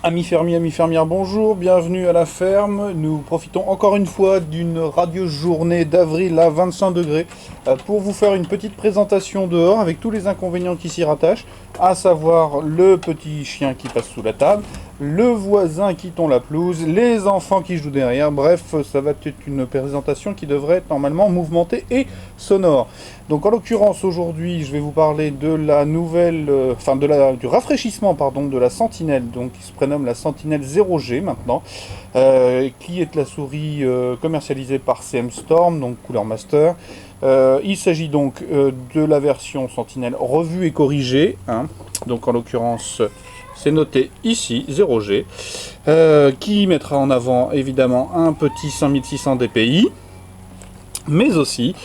Amis fermiers, amis fermières, bonjour, bienvenue à la ferme. Nous profitons encore une fois d'une radieuse journée d'avril à 25 degrés pour vous faire une petite présentation dehors avec tous les inconvénients qui s'y rattachent, à savoir le petit chien qui passe sous la table, le voisin qui tond la pelouse, les enfants qui jouent derrière. Bref, ça va être une présentation qui devrait être normalement mouvementée et sonore. Donc en l'occurrence aujourd'hui je vais vous parler de la nouvelle, du rafraîchissement pardon, de la Sentinelle, donc qui se prénomme la Sentinelle 0G maintenant, qui est la souris commercialisée par CM Storm, donc Cooler Master. Il s'agit donc de la version Sentinelle revue et corrigée, hein. Donc en l'occurrence c'est noté ici 0G, qui mettra en avant évidemment un petit 5600 dpi, mais aussi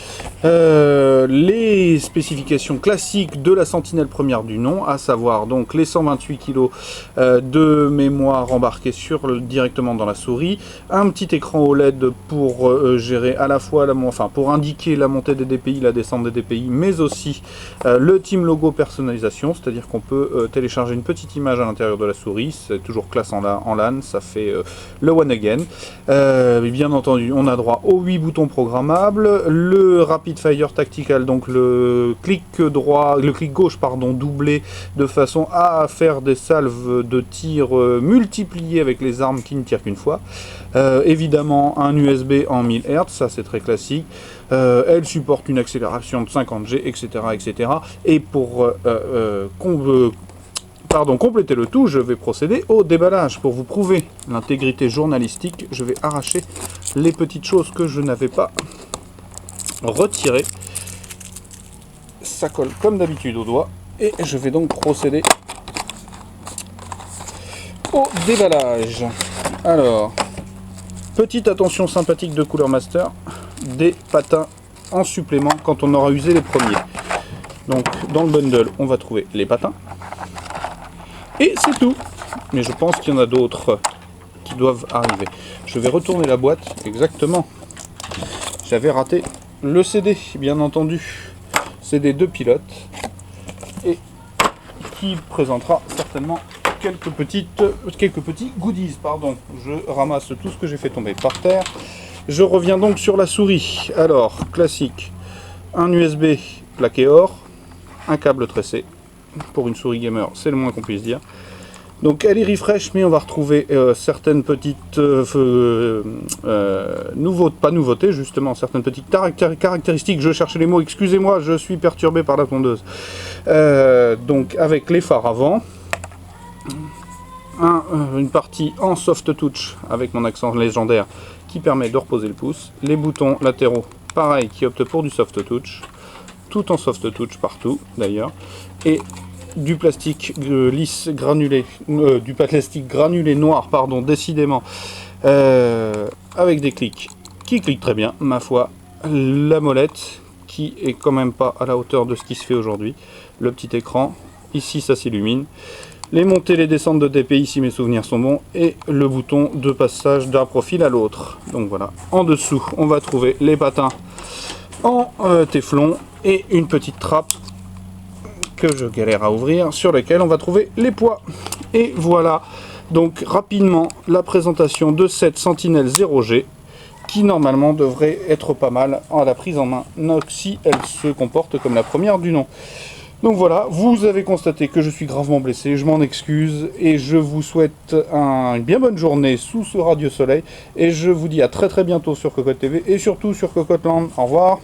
les spécifications classiques de la Sentinelle première du nom, à savoir donc les 128 kg de mémoire embarquée directement dans la souris, un petit écran OLED pour gérer à la fois pour indiquer la montée des DPI, la descente des DPI, mais aussi le team logo personnalisation, c'est-à-dire qu'on peut télécharger une petite image à l'intérieur de la souris, c'est toujours classe en LAN, ça fait le one again. Bien entendu, on a droit aux 8 boutons programmables, le Rapid Fire Tactical, donc le clic gauche pardon, doublé de façon à faire des salves de tir multipliées avec les armes qui ne tirent qu'une fois. Évidemment un USB en 1000 Hz, ça c'est très classique. Elle supporte une accélération de 50G, etc. etc. Et pour compléter le tout, je vais procéder au déballage. Pour vous prouver l'intégrité journalistique, je vais arracher les petites choses que je n'avais pas retirées. Ça colle comme d'habitude au doigt. Et je vais donc procéder au déballage. Alors, petite attention sympathique de Cooler Master, des patins en supplément quand on aura usé les premiers. Donc dans le bundle, on va trouver les patins. Et c'est tout. Mais je pense qu'il y en a d'autres qui doivent arriver. Je vais retourner la boîte. Exactement. J'avais raté le CD, bien entendu. CD de pilote. Et qui présentera certainement quelques petits goodies. Pardon. Je ramasse tout ce que j'ai fait tomber par terre. Je reviens donc sur la souris. Alors, classique. Un USB plaqué or. Un câble tressé. Pour une souris gamer, c'est le moins qu'on puisse dire. Donc elle est refresh, mais on va retrouver certaines petites nouveautés, justement, certaines petites caractéristiques. Je cherchais les mots, excusez-moi, je suis perturbé par la tondeuse. Donc avec les phares avant, une partie en soft touch avec mon accent légendaire qui permet de reposer le pouce. Les boutons latéraux, pareil, qui optent pour du soft touch, tout en soft touch partout d'ailleurs. Et du plastique lisse granulé, du plastique granulé noir, pardon, décidément, avec des clics qui cliquent très bien, ma foi. La molette qui est quand même pas à la hauteur de ce qui se fait aujourd'hui. Le petit écran, ici ça s'illumine. Les montées, les descentes de DPI si mes souvenirs sont bons, et le bouton de passage d'un profil à l'autre. Donc voilà. En dessous, on va trouver les patins en téflon et une petite trappe que je galère à ouvrir, sur lesquels on va trouver les poids. Et voilà donc rapidement la présentation de cette Sentinelle 0G qui normalement devrait être pas mal à la prise en main si elle se comporte comme la première du nom. Donc voilà, vous avez constaté que je suis gravement blessé, je m'en excuse et je vous souhaite une bien bonne journée sous ce radio soleil et je vous dis à très bientôt sur Cocotte TV et surtout sur Cocotte Land. Au revoir.